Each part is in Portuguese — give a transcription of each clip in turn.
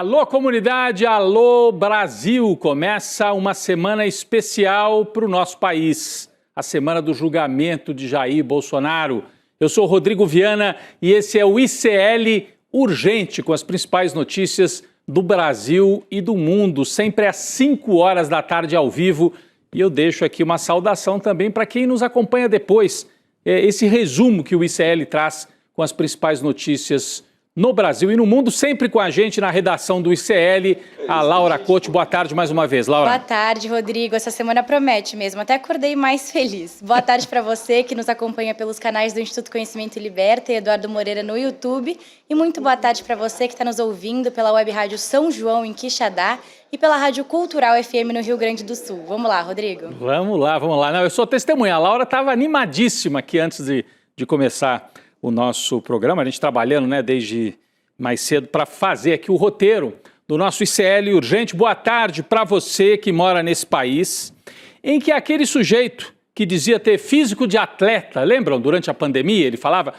Alô, comunidade, alô, Brasil! Começa uma semana especial para o nosso país, a semana do julgamento de Jair Bolsonaro. Eu sou o Rodrigo Viana e esse é o ICL Urgente, com as principais notícias do Brasil e do mundo, sempre às 5 horas da tarde ao vivo. E eu deixo aqui uma saudação também para quem nos acompanha depois. Esse resumo que o ICL traz com as principais notícias no Brasil e no mundo, sempre com a gente na redação do ICL, a Laura Couto. Boa tarde mais uma vez, Laura. Boa tarde, Rodrigo. Essa semana promete mesmo. Até acordei mais feliz. Boa tarde para você que nos acompanha pelos canais do Instituto Conhecimento Liberta e Eduardo Moreira no YouTube. E muito boa tarde para você que está nos ouvindo pela Web Rádio São João, em Quixadá, e pela Rádio Cultural FM no Rio Grande do Sul. Vamos lá, Rodrigo. Vamos lá. Não, eu sou testemunha. A Laura estava animadíssima aqui antes de começar o nosso programa, a gente trabalhando, né, desde mais cedo para fazer aqui o roteiro do nosso ICL Urgente. Boa tarde para você que mora nesse país, em que aquele sujeito que dizia ter físico de atleta, lembram, durante a pandemia, ele falava,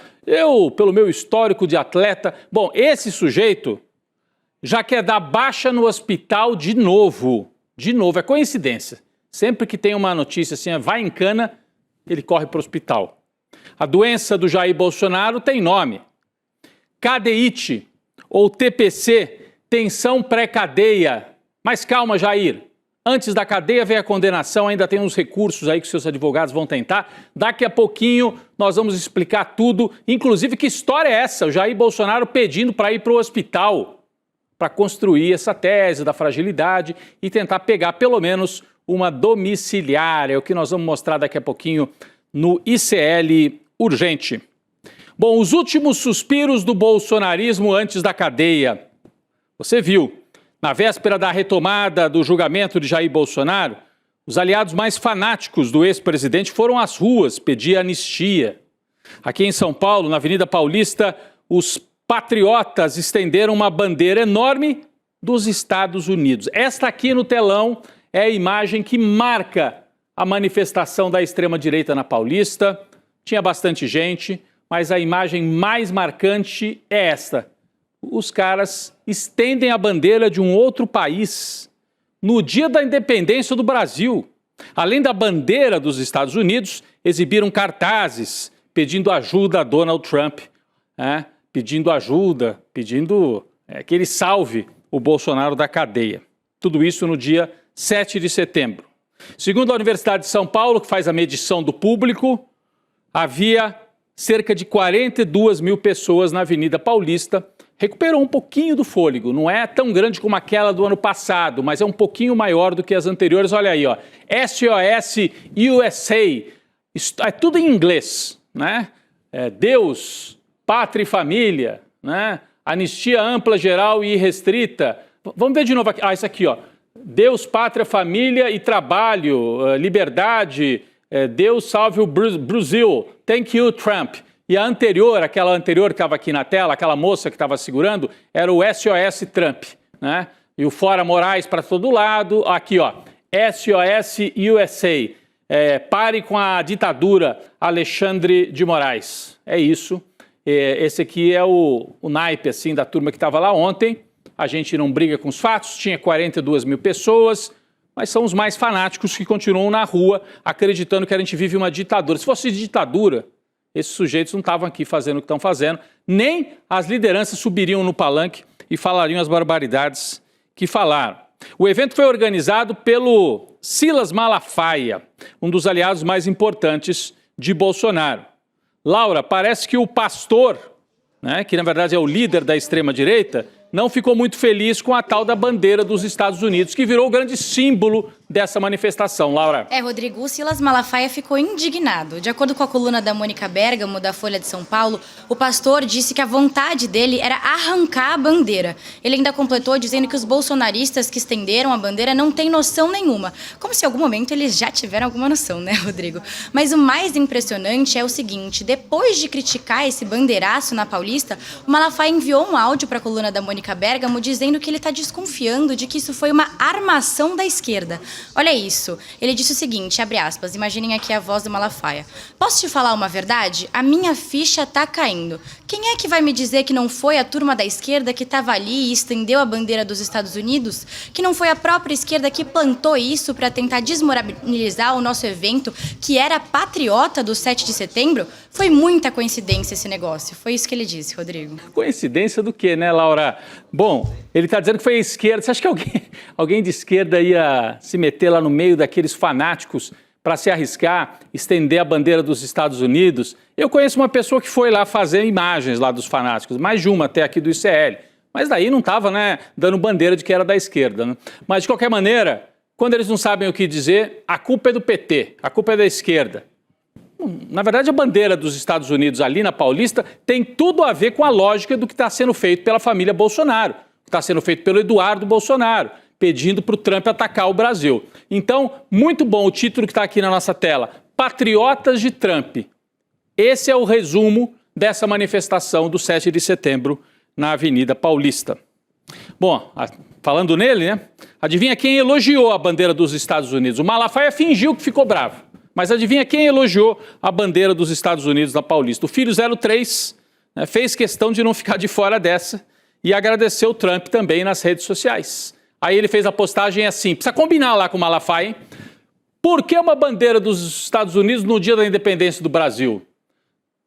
pelo meu histórico de atleta, bom, esse sujeito já quer dar baixa no hospital de novo, é coincidência. Sempre que tem uma notícia assim, vai em cana, ele corre para o hospital. A doença do Jair Bolsonaro tem nome. Cadeite, ou TPC, tensão pré-cadeia. Mas calma, Jair. Antes da cadeia vem a condenação, ainda tem uns recursos aí que seus advogados vão tentar. Daqui a pouquinho nós vamos explicar tudo, inclusive que história é essa? O Jair Bolsonaro pedindo para ir para o hospital, para construir essa tese da fragilidade e tentar pegar pelo menos uma domiciliar. É o que nós vamos mostrar daqui a pouquinho no ICL Urgente. Bom, os últimos suspiros do bolsonarismo antes da cadeia. Você viu, na véspera da retomada do julgamento de Jair Bolsonaro, os aliados mais fanáticos do ex-presidente foram às ruas pedir anistia. Aqui em São Paulo, na Avenida Paulista, os patriotas estenderam uma bandeira enorme dos Estados Unidos. Esta aqui no telão é a imagem que marca a manifestação da extrema-direita na Paulista. Tinha bastante gente, mas a imagem mais marcante é esta. Os caras estendem a bandeira de um outro país no dia da independência do Brasil. Além da bandeira dos Estados Unidos, exibiram cartazes pedindo ajuda a Donald Trump, pedindo ajuda, pedindo que ele salve o Bolsonaro da cadeia. Tudo isso no dia 7 de setembro. Segundo a Universidade de São Paulo, que faz a medição do público, havia cerca de 42 mil pessoas na Avenida Paulista. Recuperou um pouquinho do fôlego, não é tão grande como aquela do ano passado, mas é um pouquinho maior do que as anteriores. Olha aí, ó, SOS USA, é tudo em inglês, né? Deus, pátria e família, né? Anistia ampla, geral e irrestrita. Vamos ver de novo aqui. Isso aqui, ó. Deus, pátria, família e trabalho, liberdade, Deus salve o Brasil, thank you, Trump. E a anterior, aquela anterior que estava aqui na tela, aquela moça que estava segurando, era o SOS Trump, né? E o Fora Moraes para todo lado, aqui ó, SOS USA, pare com a ditadura, Alexandre de Moraes. É isso, esse aqui é o naipe assim, da turma que estava lá ontem. A gente não briga com os fatos, tinha 42 mil pessoas, mas são os mais fanáticos que continuam na rua acreditando que a gente vive uma ditadura. Se fosse ditadura, esses sujeitos não estavam aqui fazendo o que estão fazendo, nem as lideranças subiriam no palanque e falariam as barbaridades que falaram. O evento foi organizado pelo Silas Malafaia, um dos aliados mais importantes de Bolsonaro. Laura, parece que o pastor, né, que na verdade é o líder da extrema-direita, não ficou muito feliz com a tal da bandeira dos Estados Unidos, que virou o grande símbolo dessa manifestação. Laura. Rodrigo, o Silas Malafaia ficou indignado. De acordo com a coluna da Mônica Bergamo, da Folha de São Paulo, o pastor disse que a vontade dele era arrancar a bandeira. Ele ainda completou dizendo que os bolsonaristas que estenderam a bandeira não têm noção nenhuma. Como se em algum momento eles já tiveram alguma noção, né, Rodrigo? Mas o mais impressionante é o seguinte, depois de criticar esse bandeiraço na Paulista, o Malafaia enviou um áudio para a coluna da Mônica Bergamo dizendo que ele está desconfiando de que isso foi uma armação da esquerda. Olha isso. Ele disse o seguinte, abre aspas, imaginem aqui a voz do Malafaia. Posso te falar uma verdade? A minha ficha tá caindo. Quem é que vai me dizer que não foi a turma da esquerda que estava ali e estendeu a bandeira dos Estados Unidos? Que não foi a própria esquerda que plantou isso para tentar desmoralizar o nosso evento, que era patriota do 7 de setembro? Foi muita coincidência esse negócio. Foi isso que ele disse, Rodrigo. Coincidência do quê, né, Laura? Bom, ele está dizendo que foi a esquerda. Você acha que alguém de esquerda ia se meter lá no meio daqueles fanáticos para se arriscar, estender a bandeira dos Estados Unidos? Eu conheço uma pessoa que foi lá fazer imagens lá dos fanáticos, mais de uma até aqui do ICL. Mas daí não estava, né, dando bandeira de que era da esquerda, né? Mas, de qualquer maneira, quando eles não sabem o que dizer, a culpa é do PT, a culpa é da esquerda. Na verdade, a bandeira dos Estados Unidos ali na Paulista tem tudo a ver com a lógica do que está sendo feito pela família Bolsonaro, que está sendo feito pelo Eduardo Bolsonaro, pedindo para o Trump atacar o Brasil. Então, muito bom o título que está aqui na nossa tela, Patriotas de Trump. Esse é o resumo dessa manifestação do 7 de setembro na Avenida Paulista. Bom, falando nele, né? Adivinha quem elogiou a bandeira dos Estados Unidos? O Malafaia fingiu que ficou bravo. Mas adivinha quem elogiou a bandeira dos Estados Unidos na Paulista? O filho 03, né, fez questão de não ficar de fora dessa e agradeceu o Trump também nas redes sociais. Aí ele fez a postagem assim, precisa combinar lá com o Malafaia, hein? Por que uma bandeira dos Estados Unidos no dia da independência do Brasil?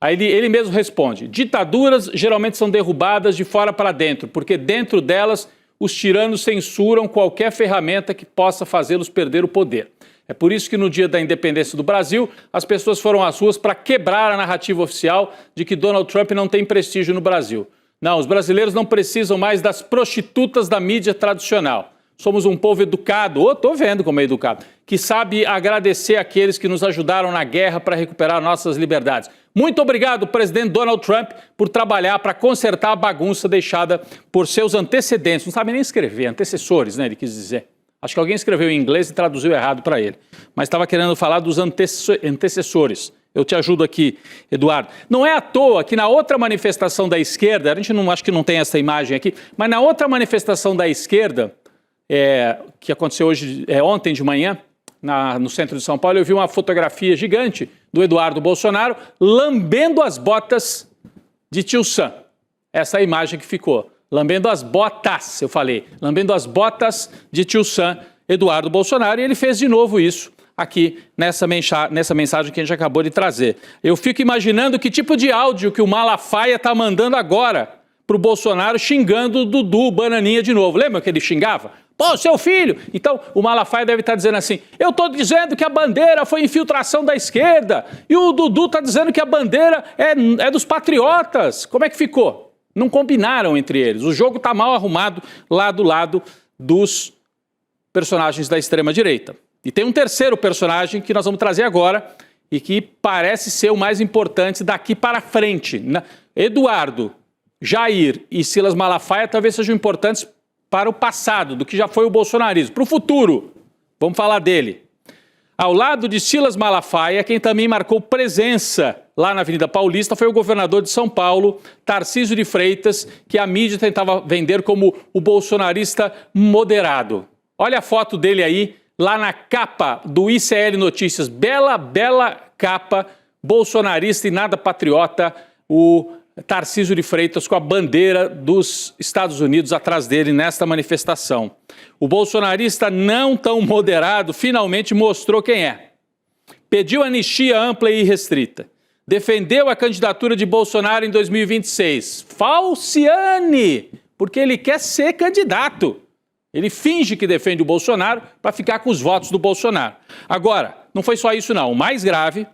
Aí ele mesmo responde, ditaduras geralmente são derrubadas de fora para dentro, porque dentro delas os tiranos censuram qualquer ferramenta que possa fazê-los perder o poder. É por isso que no dia da independência do Brasil, as pessoas foram às ruas para quebrar a narrativa oficial de que Donald Trump não tem prestígio no Brasil. Não, os brasileiros não precisam mais das prostitutas da mídia tradicional. Somos um povo educado, estou vendo como é educado, que sabe agradecer aqueles que nos ajudaram na guerra para recuperar nossas liberdades. Muito obrigado, presidente Donald Trump, por trabalhar para consertar a bagunça deixada por seus antecedentes. Não sabe nem escrever, antecessores, né, ele quis dizer. Acho que alguém escreveu em inglês e traduziu errado para ele. Mas estava querendo falar dos antecessores. Eu te ajudo aqui, Eduardo. Não é à toa que na outra manifestação da esquerda, a gente não, acho que não tem essa imagem aqui, mas na outra manifestação da esquerda, que aconteceu ontem de manhã, no centro de São Paulo, eu vi uma fotografia gigante do Eduardo Bolsonaro lambendo as botas de tio Sam. Essa é a imagem que ficou. Lambendo as botas, eu falei, lambendo as botas de tio Sam, Eduardo Bolsonaro, e ele fez de novo isso aqui nessa mensagem que a gente acabou de trazer. Eu fico imaginando que tipo de áudio que o Malafaia está mandando agora para o Bolsonaro xingando o Dudu, Bananinha de novo. Lembra que ele xingava? Pô, seu filho! Então, o Malafaia deve estar dizendo assim, eu estou dizendo que a bandeira foi infiltração da esquerda, e o Dudu está dizendo que a bandeira é dos patriotas. Como é que ficou? Não combinaram entre eles. O jogo está mal arrumado lá do lado dos personagens da extrema-direita. E tem um terceiro personagem que nós vamos trazer agora e que parece ser o mais importante daqui para frente. Eduardo, Jair e Silas Malafaia talvez sejam importantes para o passado, do que já foi o bolsonarismo. Para o futuro, vamos falar dele. Ao lado de Silas Malafaia, quem também marcou presença lá na Avenida Paulista foi o governador de São Paulo, Tarcísio de Freitas, que a mídia tentava vender como o bolsonarista moderado. Olha a foto dele aí, lá na capa do ICL Notícias. Bela, bela capa, bolsonarista e nada patriota, o Tarcísio de Freitas com a bandeira dos Estados Unidos atrás dele nesta manifestação. O bolsonarista não tão moderado finalmente mostrou quem é. Pediu anistia ampla e irrestrita. Defendeu a candidatura de Bolsonaro em 2026. Falciane, porque ele quer ser candidato. Ele finge que defende o Bolsonaro para ficar com os votos do Bolsonaro. Agora, não foi só isso não. O mais grave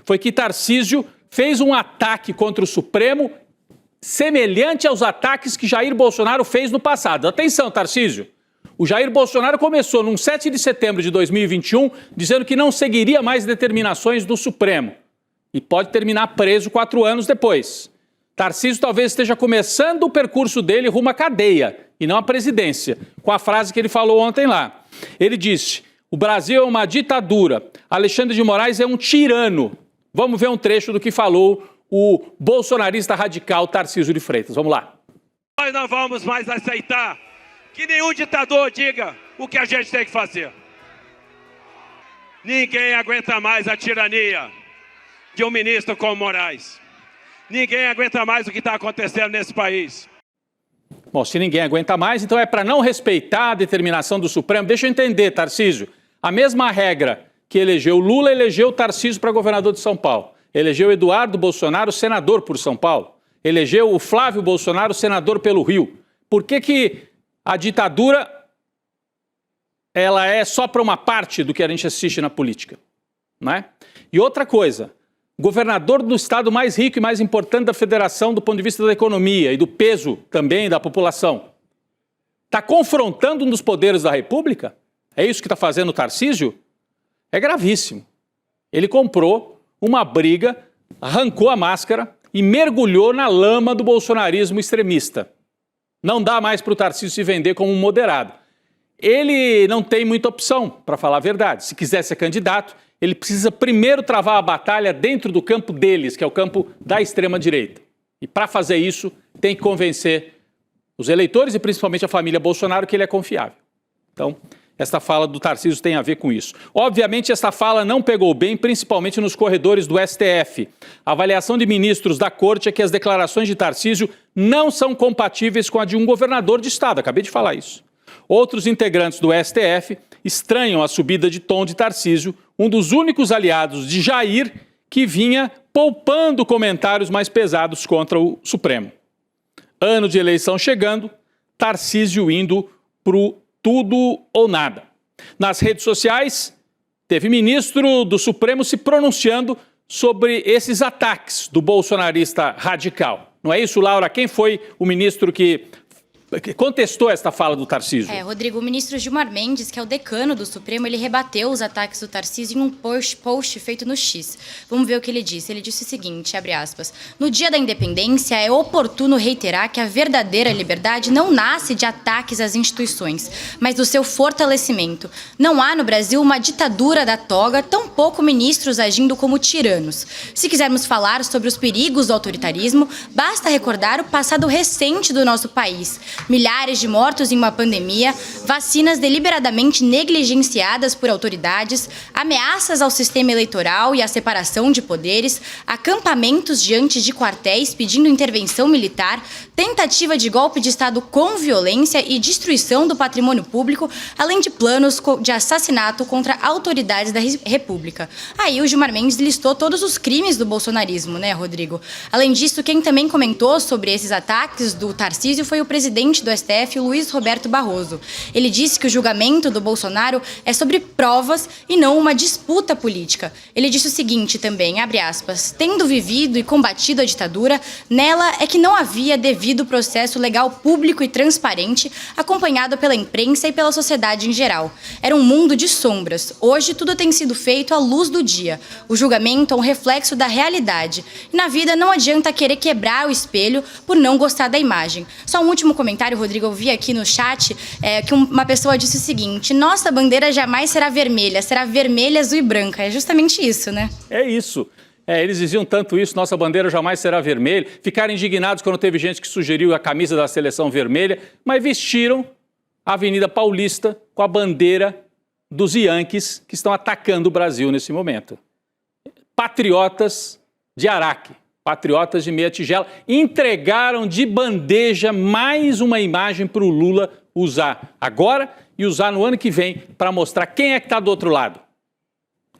foi que Tarcísio fez um ataque contra o Supremo semelhante aos ataques que Jair Bolsonaro fez no passado. Atenção, Tarcísio. O Jair Bolsonaro começou num 7 de setembro de 2021 dizendo que não seguiria mais determinações do Supremo. E pode terminar preso 4 anos depois. Tarcísio talvez esteja começando o percurso dele rumo à cadeia e não à presidência, com a frase que ele falou ontem lá. Ele disse, o Brasil é uma ditadura, Alexandre de Moraes é um tirano. Vamos ver um trecho do que falou o bolsonarista radical Tarcísio de Freitas. Vamos lá. Nós não vamos mais aceitar que nenhum ditador diga o que a gente tem que fazer. Ninguém aguenta mais a tirania de um ministro como Moraes. Ninguém aguenta mais o que está acontecendo nesse país. Bom, se ninguém aguenta mais, então é para não respeitar a determinação do Supremo. Deixa eu entender, Tarcísio. A mesma regra que elegeu Lula, elegeu Tarcísio para governador de São Paulo. Elegeu Eduardo Bolsonaro, senador por São Paulo. Elegeu o Flávio Bolsonaro, senador pelo Rio. Por que a ditadura ela é só para uma parte do que a gente assiste na política? Não é? E outra coisa, governador do estado mais rico e mais importante da federação do ponto de vista da economia e do peso também da população, está confrontando um dos poderes da República? É isso que está fazendo o Tarcísio? É gravíssimo. Ele comprou uma briga, arrancou a máscara e mergulhou na lama do bolsonarismo extremista. Não dá mais para o Tarcísio se vender como um moderado. Ele não tem muita opção, para falar a verdade. Se quiser ser candidato, ele precisa primeiro travar a batalha dentro do campo deles, que é o campo da extrema-direita. E para fazer isso, tem que convencer os eleitores e principalmente a família Bolsonaro que ele é confiável. Então, esta fala do Tarcísio tem a ver com isso. Obviamente, esta fala não pegou bem, principalmente nos corredores do STF. A avaliação de ministros da Corte é que as declarações de Tarcísio não são compatíveis com a de um governador de estado. Acabei de falar isso. Outros integrantes do STF estranham a subida de tom de Tarcísio, um dos únicos aliados de Jair que vinha poupando comentários mais pesados contra o Supremo. Ano de eleição chegando, Tarcísio indo pro tudo ou nada. Nas redes sociais, teve ministro do Supremo se pronunciando sobre esses ataques do bolsonarista radical. Não é isso, Laura? Quem foi o ministro que contestou esta fala do Tarcísio? Rodrigo, o ministro Gilmar Mendes, que é o decano do Supremo, ele rebateu os ataques do Tarcísio em um post feito no X. Vamos ver o que ele disse. Ele disse o seguinte, abre aspas, no dia da independência é oportuno reiterar que a verdadeira liberdade não nasce de ataques às instituições, mas do seu fortalecimento. Não há no Brasil uma ditadura da toga, tampouco ministros agindo como tiranos. Se quisermos falar sobre os perigos do autoritarismo, basta recordar o passado recente do nosso país. Milhares de mortos em uma pandemia, vacinas deliberadamente negligenciadas por autoridades, ameaças ao sistema eleitoral e à separação de poderes, acampamentos diante de quartéis pedindo intervenção militar, tentativa de golpe de Estado com violência e destruição do patrimônio público, além de planos de assassinato contra autoridades da República. Aí o Gilmar Mendes listou todos os crimes do bolsonarismo, né, Rodrigo? Além disso, quem também comentou sobre esses ataques do Tarcísio foi o presidente do STF, Luiz Roberto Barroso. Ele disse que o julgamento do Bolsonaro é sobre provas e não uma disputa política. Ele disse o seguinte também, abre aspas, tendo vivido e combatido a ditadura, nela é que não havia devido processo legal público e transparente, acompanhado pela imprensa e pela sociedade em geral. Era um mundo de sombras. Hoje tudo tem sido feito à luz do dia. O julgamento é um reflexo da realidade. E na vida não adianta querer quebrar o espelho por não gostar da imagem. Só um último comentário, Rodrigo, eu vi aqui no chat que uma pessoa disse o seguinte, nossa bandeira jamais será vermelha, azul e branca. É justamente isso, né? É isso. Eles diziam tanto isso, nossa bandeira jamais será vermelha. Ficaram indignados quando teve gente que sugeriu a camisa da seleção vermelha, mas vestiram a Avenida Paulista com a bandeira dos Yankees que estão atacando o Brasil nesse momento. Patriotas de Araque. Patriotas de meia tigela, entregaram de bandeja mais uma imagem para o Lula usar agora e usar no ano que vem para mostrar quem é que está do outro lado.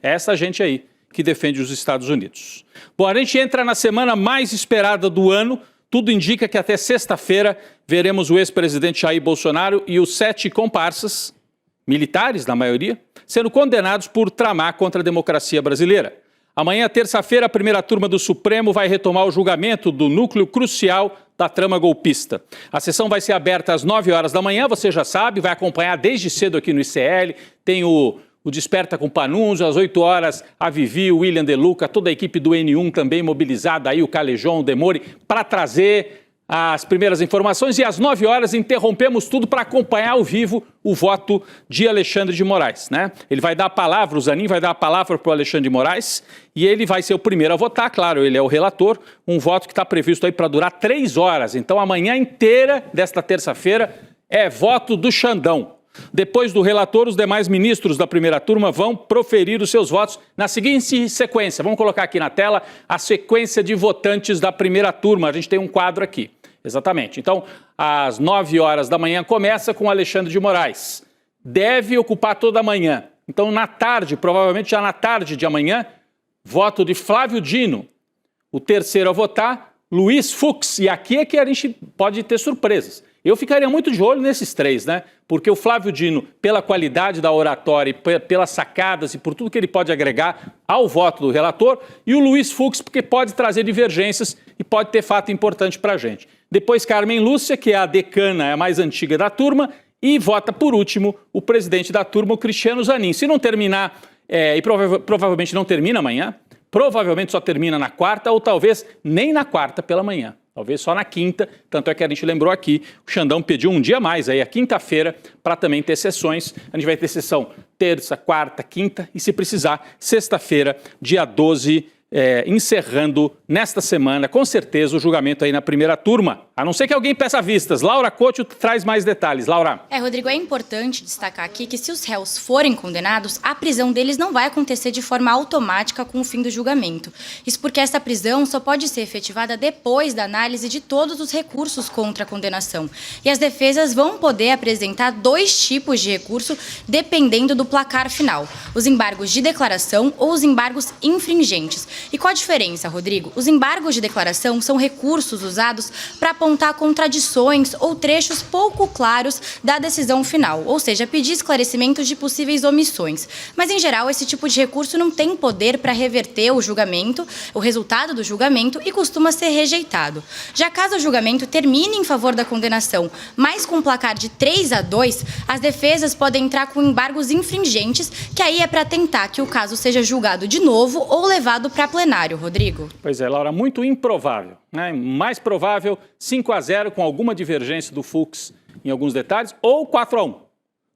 É essa gente aí que defende os Estados Unidos. Bom, a gente entra na semana mais esperada do ano. Tudo indica que até sexta-feira veremos o ex-presidente Jair Bolsonaro e os 7 comparsas, militares na maioria, sendo condenados por tramar contra a democracia brasileira. Amanhã, terça-feira, a primeira turma do Supremo vai retomar o julgamento do núcleo crucial da trama golpista. A sessão vai ser aberta às 9 horas da manhã, você já sabe, vai acompanhar desde cedo aqui no ICL, tem o Desperta com Panunzio, às 8 horas a Vivi, o William De Luca, toda a equipe do N1 também mobilizada, aí o Calejão, o Demore, para trazer as primeiras informações e às 9 horas interrompemos tudo para acompanhar ao vivo o voto de Alexandre de Moraes, né? Ele vai dar a palavra, o Zanin vai dar a palavra para o Alexandre de Moraes e ele vai ser o primeiro a votar, claro, ele é o relator, um voto que está previsto aí para durar 3 horas. Então, a manhã inteira desta terça-feira é voto do Xandão. Depois do relator, os demais ministros da primeira turma vão proferir os seus votos na seguinte sequência. Vamos colocar aqui na tela a sequência de votantes da primeira turma. A gente tem um quadro aqui. Exatamente. Então, às 9 horas da manhã começa com Alexandre de Moraes. Deve ocupar toda a manhã. Então, na tarde, provavelmente já na tarde de amanhã, voto de Flávio Dino. O terceiro a votar, Luiz Fux. E aqui é que a gente pode ter surpresas. Eu ficaria muito de olho nesses três, né? Porque o Flávio Dino, pela qualidade da oratória, pelas sacadas e por tudo que ele pode agregar ao voto do relator, e o Luiz Fux, porque pode trazer divergências e pode ter fato importante para a gente. Depois, Carmen Lúcia, que é a decana, é a mais antiga da turma, e vota, por último, o presidente da turma, o Cristiano Zanin. Se não terminar, e provavelmente não termina amanhã, provavelmente só termina na quarta, ou talvez nem na quarta pela manhã. Talvez só na quinta, tanto é que a gente lembrou aqui, o Xandão pediu um dia mais, aí a quinta-feira, para também ter sessões. A gente vai ter sessão terça, quarta, quinta e, se precisar, sexta-feira, dia 12, encerrando nesta semana, com certeza, o julgamento aí na primeira turma. A não ser que alguém peça vistas. Laura Couto traz mais detalhes. Laura. Rodrigo, é importante destacar aqui que se os réus forem condenados, a prisão deles não vai acontecer de forma automática com o fim do julgamento. Isso porque essa prisão só pode ser efetivada depois da análise de todos os recursos contra a condenação. E as defesas vão poder apresentar 2 tipos de recurso dependendo do placar final: os embargos de declaração ou os embargos infringentes. E qual a diferença, Rodrigo? Os embargos de declaração são recursos usados para apontar contradições ou trechos pouco claros da decisão final, ou seja, pedir esclarecimentos de possíveis omissões. Mas, em geral, esse tipo de recurso não tem poder para reverter o julgamento, o resultado do julgamento, e costuma ser rejeitado. Já caso o julgamento termine em favor da condenação, mas com um placar de 3-2, as defesas podem entrar com embargos infringentes, que aí é para tentar que o caso seja julgado de novo ou levado para plenário, Rodrigo. Pois é, Laura, muito improvável, né? Mais provável 5-0 com alguma divergência do Fux em alguns detalhes, ou 4-1.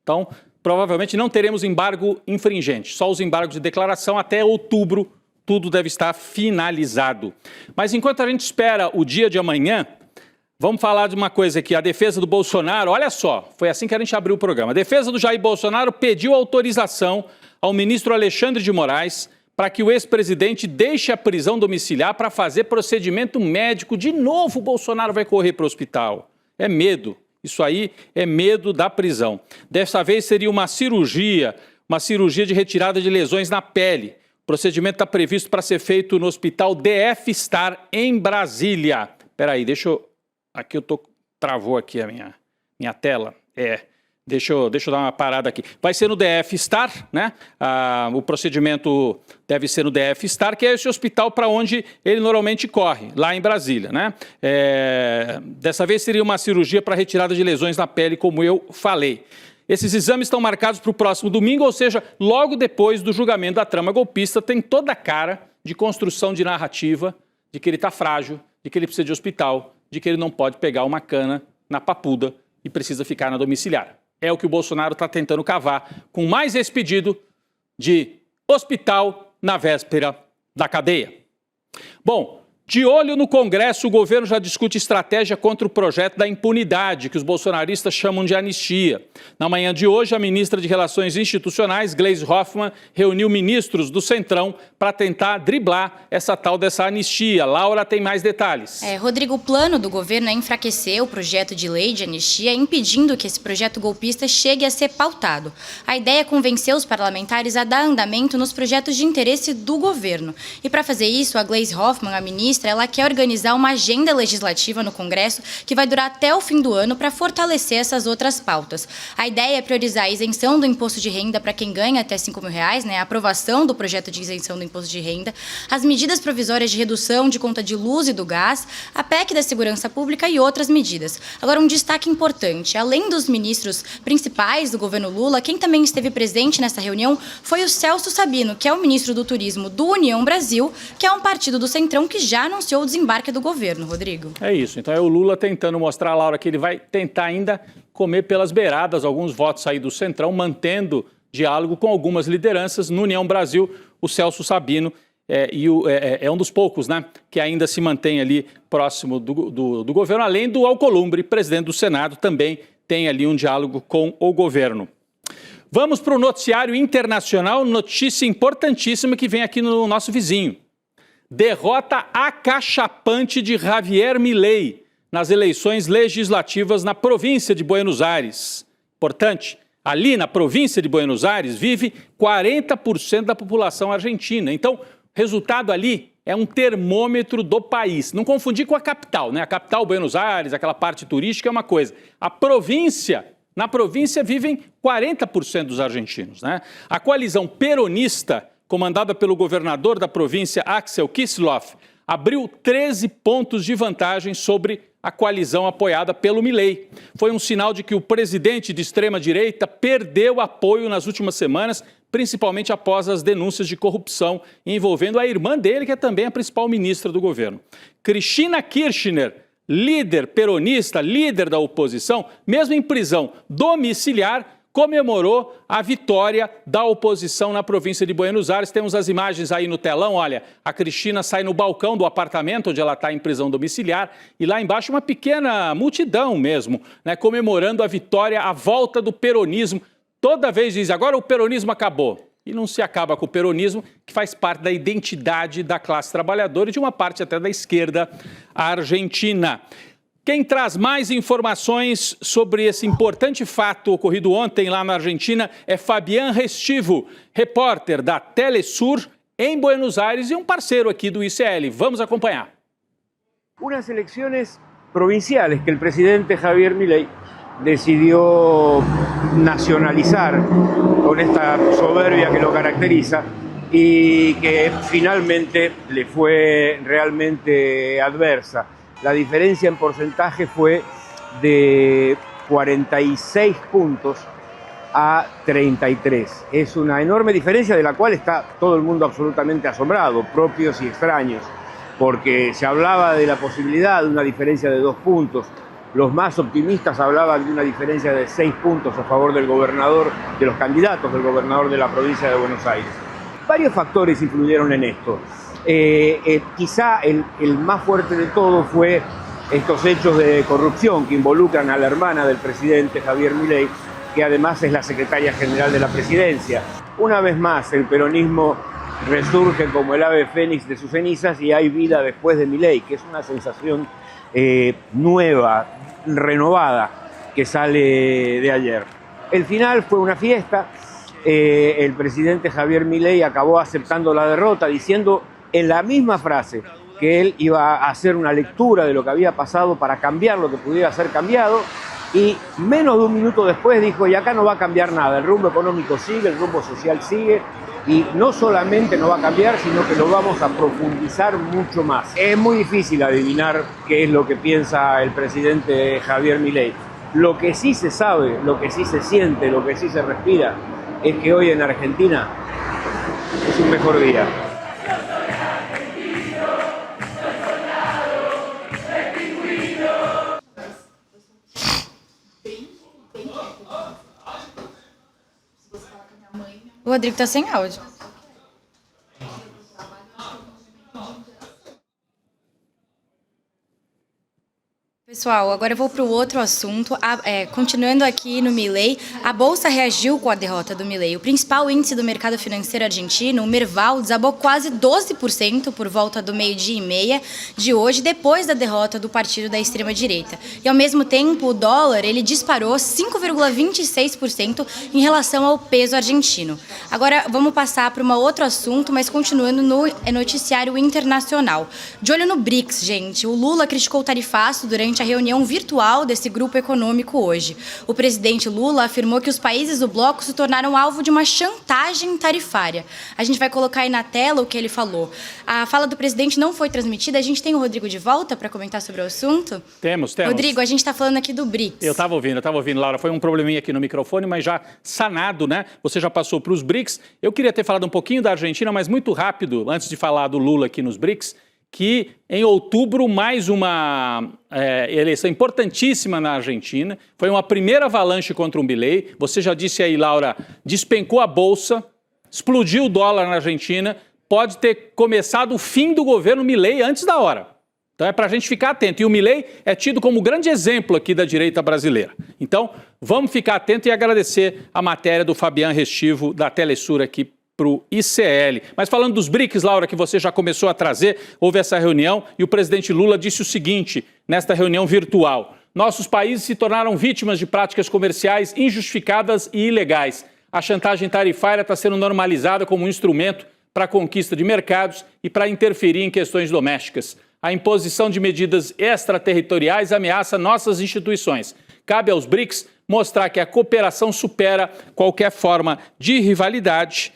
Então, provavelmente não teremos embargo infringente, só os embargos de declaração. Até outubro tudo deve estar finalizado. Mas enquanto a gente espera o dia de amanhã, vamos falar de uma coisa aqui. A defesa do Bolsonaro, olha só, foi assim que a gente abriu o programa. A defesa do Jair Bolsonaro pediu autorização ao ministro Alexandre de Moraes para que o ex-presidente deixe a prisão domiciliar para fazer procedimento médico. De novo o Bolsonaro vai correr para o hospital. É medo. Isso aí é medo da prisão. Dessa vez seria uma cirurgia de retirada de lesões na pele. O procedimento está previsto para ser feito no Hospital DF Star, em Brasília. Espera aí, aqui travou aqui a minha tela. Deixa eu dar uma parada aqui. Vai ser no DF Star, né? O procedimento deve ser no DF Star, que é esse hospital para onde ele normalmente corre, lá em Brasília, né? Dessa vez seria uma cirurgia para retirada de lesões na pele, como eu falei. Esses exames estão marcados para o próximo domingo, ou seja, logo depois do julgamento da trama golpista. Tem toda a cara de construção de narrativa, de que ele está frágil, de que ele precisa de hospital, de que ele não pode pegar uma cana na papuda e precisa ficar na domiciliar. É o que o Bolsonaro está tentando cavar, com mais esse pedido de hospital na véspera da cadeia. Bom, de olho no Congresso, o governo já discute estratégia contra o projeto da impunidade, que os bolsonaristas chamam de anistia. Na manhã de hoje, a ministra de Relações Institucionais, Gleisi Hoffmann, reuniu ministros do Centrão para tentar driblar essa tal dessa anistia. Laura tem mais detalhes. Rodrigo, o plano do governo é enfraquecer o projeto de lei de anistia, impedindo que esse projeto golpista chegue a ser pautado. A ideia é convencer os parlamentares a dar andamento nos projetos de interesse do governo. E para fazer isso, a Gleisi Hoffmann, a ministra, ela quer organizar uma agenda legislativa no Congresso que vai durar até o fim do ano para fortalecer essas outras pautas. A ideia é priorizar a isenção do imposto de renda para quem ganha até R$5.000, né? A aprovação do projeto de isenção do imposto de renda, as medidas provisórias de redução de conta de luz e do gás, a PEC da segurança pública e outras medidas. Agora, um destaque importante: além dos ministros principais do governo Lula, quem também esteve presente nessa reunião foi o Celso Sabino, que é o ministro do Turismo do União Brasil, que é um partido do Centrão que já anunciou o desembarque do governo, Rodrigo. É isso. Então é o Lula tentando mostrar, Laura, que ele vai tentar ainda comer pelas beiradas alguns votos aí do Centrão, mantendo diálogo com algumas lideranças. No União Brasil, o Celso Sabino é um dos poucos, né, que ainda se mantém ali próximo do governo, além do Alcolumbre, presidente do Senado, também tem ali um diálogo com o governo. Vamos para o noticiário internacional, notícia importantíssima que vem aqui no nosso vizinho. Derrota acachapante de Javier Milei nas eleições legislativas na província de Buenos Aires. Importante, ali na província de Buenos Aires vive 40% da população argentina. Então, resultado ali é um termômetro do país. Não confundir com a capital, né? A capital, Buenos Aires, aquela parte turística é uma coisa. A província, na província vivem 40% dos argentinos, né? A coalizão peronista, comandada pelo governador da província, Axel Kicillof, abriu 13 pontos de vantagem sobre a coalizão apoiada pelo Milei. Foi um sinal de que o presidente de extrema-direita perdeu apoio nas últimas semanas, principalmente após as denúncias de corrupção envolvendo a irmã dele, que é também a principal ministra do governo. Cristina Kirchner, líder peronista, líder da oposição, mesmo em prisão domiciliar, comemorou a vitória da oposição na província de Buenos Aires. Temos as imagens aí no telão, olha, a Cristina sai no balcão do apartamento onde ela está em prisão domiciliar e lá embaixo uma pequena multidão mesmo, né, comemorando a vitória, a volta do peronismo. Toda vez diz, agora o peronismo acabou. E não se acaba com o peronismo, que faz parte da identidade da classe trabalhadora e de uma parte até da esquerda argentina. Quem traz mais informações sobre esse importante fato ocorrido ontem lá na Argentina é Fabián Restivo, repórter da Telesur em Buenos Aires e um parceiro aqui do ICL. Vamos acompanhar. Unas elecciones provinciales que el presidente Javier Milei decidió nacionalizar con esta soberbia que lo caracteriza y que finalmente le fue realmente adversa. La diferencia en porcentaje fue de 46 puntos a 33. Es una enorme diferencia de la cual está todo el mundo absolutamente asombrado, propios y extraños, porque se hablaba de la posibilidad de una diferencia de 2 puntos. Los más optimistas hablaban de una diferencia de 6 puntos a favor del gobernador, de los candidatos del gobernador de la provincia de Buenos Aires. Varios factores influyeron en esto. Quizá el más fuerte de todo fue estos hechos de corrupción que involucran a la hermana del presidente Javier Milei, que además es la secretaria general de la presidencia. Una vez más, el peronismo resurge como el ave fénix de sus cenizas y hay vida después de Milei, que es una sensación nueva, renovada, que sale de ayer. El final fue una fiesta. El presidente Javier Milei acabó aceptando la derrota, diciendo en la misma frase que él iba a hacer una lectura de lo que había pasado para cambiar lo que pudiera ser cambiado, y menos de un minuto después dijo, y acá no va a cambiar nada, el rumbo económico sigue, el rumbo social sigue, y no solamente no va a cambiar, sino que lo vamos a profundizar mucho más. Es muy difícil adivinar qué es lo que piensa el presidente Javier Milei. Lo que sí se sabe, lo que sí se siente, lo que sí se respira, es que hoy en Argentina es un mejor día. O Rodrigo tá sem áudio. Pessoal, agora eu vou para o outro assunto. Continuando aqui no Milei, a Bolsa reagiu com a derrota do Milei. O principal índice do mercado financeiro argentino, o Merval, desabou quase 12% por volta do 12:30 de hoje, depois da derrota do partido da extrema-direita. E, ao mesmo tempo, o dólar ele disparou 5,26% em relação ao peso argentino. Agora, vamos passar para um outro assunto, mas continuando no noticiário internacional. De olho no BRICS, gente. O Lula criticou o tarifaço durante a reunião virtual desse grupo econômico hoje. O presidente Lula afirmou que os países do bloco se tornaram alvo de uma chantagem tarifária. A gente vai colocar aí na tela o que ele falou. A fala do presidente não foi transmitida. A gente tem o Rodrigo de volta para comentar sobre o assunto? Temos. Rodrigo, a gente está falando aqui do BRICS. Eu estava ouvindo, Laura. Foi um probleminha aqui no microfone, mas já sanado, né? Você já passou para os BRICS. Eu queria ter falado um pouquinho da Argentina, mas muito rápido, antes de falar do Lula aqui nos BRICS, que em outubro mais uma eleição importantíssima na Argentina. Foi uma primeira avalanche contra o Milei. Você já disse aí, Laura, despencou a Bolsa, explodiu o dólar na Argentina. Pode ter começado o fim do governo Milei antes da hora. Então é para a gente ficar atento. E o Milei é tido como grande exemplo aqui da direita brasileira. Então vamos ficar atento e agradecer a matéria do Fabian Restivo, da Telesur aqui para o ICL. Mas falando dos BRICS, Laura, que você já começou a trazer, houve essa reunião e o presidente Lula disse o seguinte, nesta reunião virtual: nossos países se tornaram vítimas de práticas comerciais injustificadas e ilegais. A chantagem tarifária está sendo normalizada como um instrumento para a conquista de mercados e para interferir em questões domésticas. A imposição de medidas extraterritoriais ameaça nossas instituições. Cabe aos BRICS mostrar que a cooperação supera qualquer forma de rivalidade.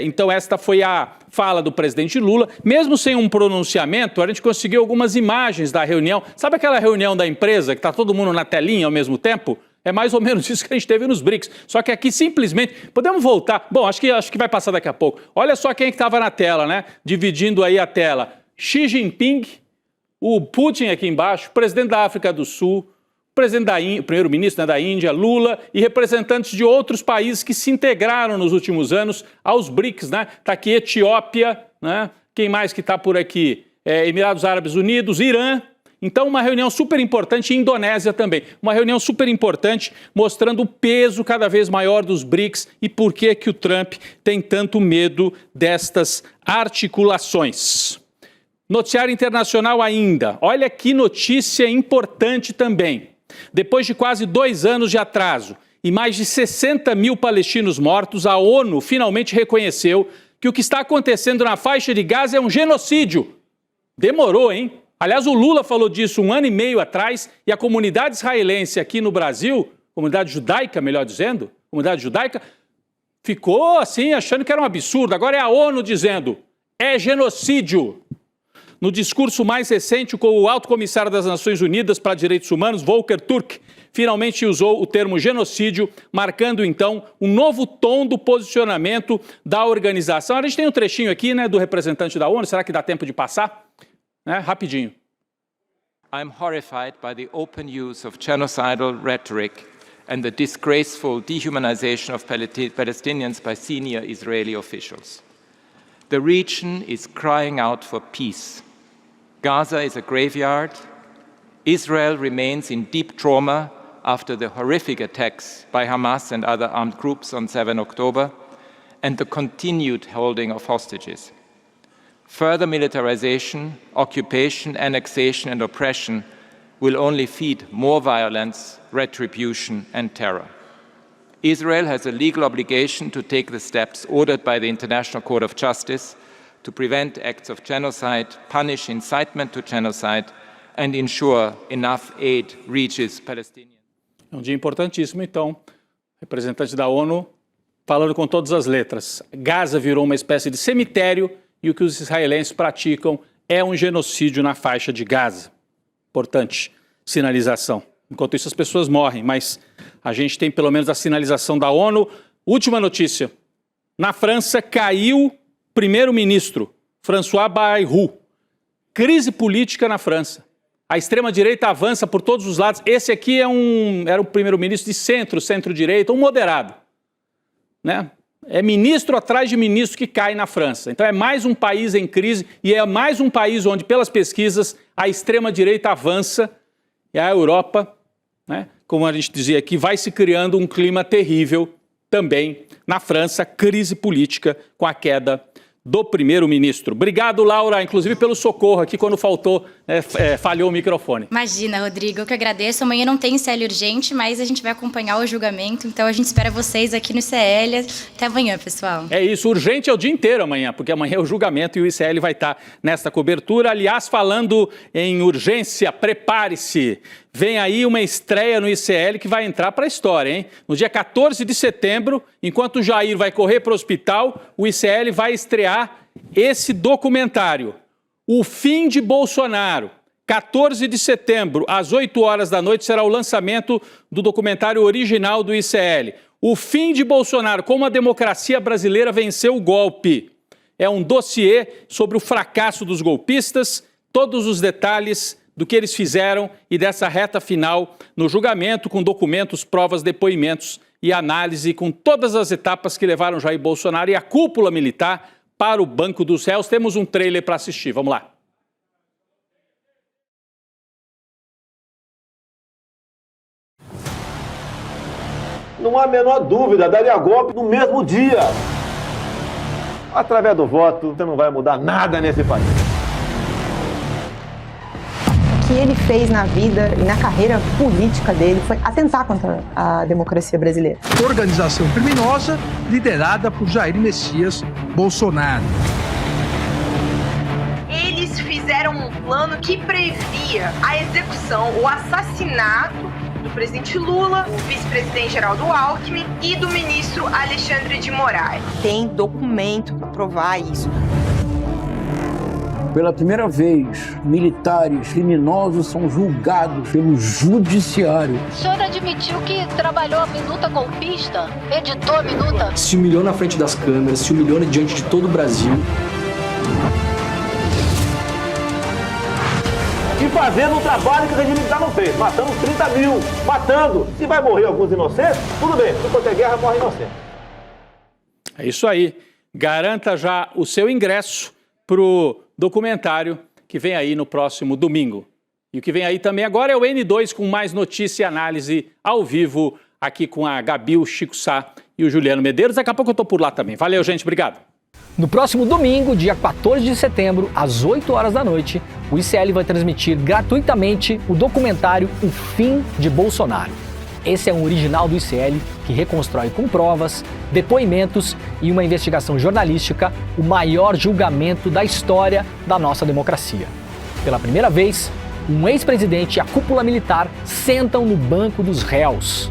Então esta foi a fala do presidente Lula. Mesmo sem um pronunciamento, a gente conseguiu algumas imagens da reunião. Sabe aquela reunião da empresa que está todo mundo na telinha ao mesmo tempo? É mais ou menos isso que a gente teve nos BRICS. Só que aqui simplesmente... Podemos voltar? Bom, acho que vai passar daqui a pouco. Olha só quem estava na tela, né? Dividindo aí a tela. Xi Jinping, o Putin aqui embaixo, o presidente da África do Sul, o primeiro-ministro, né, da Índia, Lula, e representantes de outros países que se integraram nos últimos anos aos BRICS, né? Está aqui Etiópia, né? Quem mais que está por aqui? Emirados Árabes Unidos, Irã. Então, uma reunião super importante, e Indonésia também. Uma reunião super importante, mostrando o peso cada vez maior dos BRICS e por que que o Trump tem tanto medo destas articulações. Noticiário internacional ainda. Olha que notícia importante também. Depois de quase 2 anos de atraso e mais de 60 mil palestinos mortos, a ONU finalmente reconheceu que o que está acontecendo na faixa de Gaza é um genocídio. Demorou, hein? Aliás, o Lula falou disso 1 ano e meio atrás e a comunidade israelense aqui no Brasil, comunidade judaica, melhor dizendo, comunidade judaica, ficou assim achando que era um absurdo. Agora é a ONU dizendo, é genocídio. No discurso mais recente, o alto comissário das Nações Unidas para Direitos Humanos, Volker Turk, finalmente usou o termo genocídio, marcando então um novo tom do posicionamento da organização. A gente tem um trechinho aqui, né, do representante da ONU, será que dá tempo de passar? Rapidinho. I'm horrified by the open use of genocidal rhetoric and the disgraceful dehumanization of Palestinians by senior Israeli officials. The region is crying out for peace. Gaza is a graveyard. Israel remains in deep trauma after the horrific attacks by Hamas and other armed groups on 7 October and the continued holding of hostages. Further militarization, occupation, annexation and oppression will only feed more violence, retribution and terror. Israel has a legal obligation to take the steps ordered by the International Court of Justice to prevent acts of genocide, punish incitement to genocide and ensure enough aid reaches Palestinians. É um dia importantíssimo, então, representante da ONU falando com todas as letras. Gaza virou uma espécie de cemitério e o que os israelenses praticam é um genocídio na faixa de Gaza. Importante sinalização. Enquanto isso, as pessoas morrem, mas a gente tem pelo menos a sinalização da ONU. Última notícia. Na França, caiu o primeiro-ministro, François Bayrou. Crise política na França. A extrema-direita avança por todos os lados. Esse aqui era um primeiro-ministro de centro-direita, um moderado. Né? É ministro atrás de ministro que cai na França. Então é mais um país em crise e é mais um país onde, pelas pesquisas, a extrema-direita avança e a Europa, né, como a gente dizia aqui, vai se criando um clima terrível também na França, crise política com a queda do primeiro-ministro. Obrigado, Laura, inclusive pelo socorro aqui quando falhou o microfone. Imagina, Rodrigo, eu que agradeço. Amanhã não tem ICL urgente, mas a gente vai acompanhar o julgamento, então a gente espera vocês aqui no ICL. Até amanhã, pessoal. É isso, urgente é o dia inteiro amanhã, porque amanhã é o julgamento e o ICL vai estar nesta cobertura. Aliás, falando em urgência, prepare-se. Vem aí uma estreia no ICL que vai entrar para a história, hein? No dia 14 de setembro, enquanto o Jair vai correr para o hospital, o ICL vai estrear esse documentário, O Fim de Bolsonaro. 14 de setembro, às 8 horas da noite, será o lançamento do documentário original do ICL. O Fim de Bolsonaro, como a democracia brasileira venceu o golpe. É um dossiê sobre o fracasso dos golpistas, todos os detalhes do que eles fizeram e dessa reta final no julgamento, com documentos, provas, depoimentos e análise com todas as etapas que levaram Jair Bolsonaro e a cúpula militar para o banco dos réus. Temos um trailer para assistir, vamos lá. não há a menor dúvida, daria golpe no mesmo dia. Através do voto, você não vai mudar nada nesse país. O que ele fez na vida e na carreira política dele foi atentar contra a democracia brasileira. Organização criminosa liderada por Jair Messias Bolsonaro. Eles fizeram um plano que previa a execução, o assassinato do presidente Lula, o vice-presidente Geraldo Alckmin e do ministro Alexandre de Moraes. Tem documento para provar isso. Pela primeira vez, militares criminosos são julgados pelo judiciário. O senhor admitiu que trabalhou a minuta golpista? Editou a minuta? Se humilhou na frente das câmeras, se humilhou diante de todo o Brasil. E fazendo um trabalho que o regime militar não fez, matando 30 mil, matando. Se vai morrer alguns inocentes, tudo bem, se for ter guerra, morre inocente. É isso aí. Garanta já o seu ingresso pro documentário que vem aí no próximo domingo. E o que vem aí também agora é o N2 com mais notícia e análise ao vivo aqui com a Gabi, o Chico Sá e o Juliano Medeiros. Daqui a pouco eu tô por lá também. Valeu, gente. Obrigado. No próximo domingo, dia 14 de setembro, às 8 horas da noite, o ICL vai transmitir gratuitamente o documentário O Fim de Bolsonaro. Esse é um original do ICL que reconstrói com provas, depoimentos e uma investigação jornalística o maior julgamento da história da nossa democracia. Pela primeira vez, um ex-presidente e a cúpula militar sentam no banco dos réus.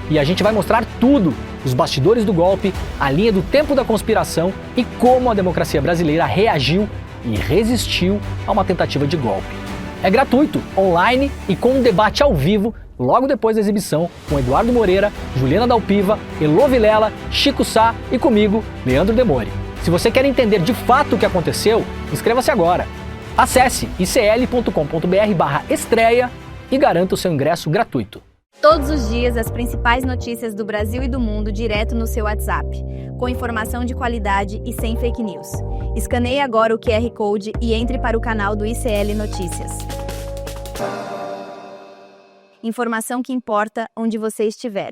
E a gente vai mostrar tudo, os bastidores do golpe, a linha do tempo da conspiração e como a democracia brasileira reagiu e resistiu a uma tentativa de golpe. É gratuito, online e com um debate ao vivo logo depois da exibição, com Eduardo Moreira, Juliana Dalpiva, Elô Vilela, Chico Sá e comigo, Leandro Demore. Se você quer entender de fato o que aconteceu, inscreva-se agora. Acesse icl.com.br/estreia e garanta o seu ingresso gratuito. Todos os dias, as principais notícias do Brasil e do mundo direto no seu WhatsApp, com informação de qualidade e sem fake news. Escaneie agora o QR Code e entre para o canal do ICL Notícias. Informação que importa onde você estiver.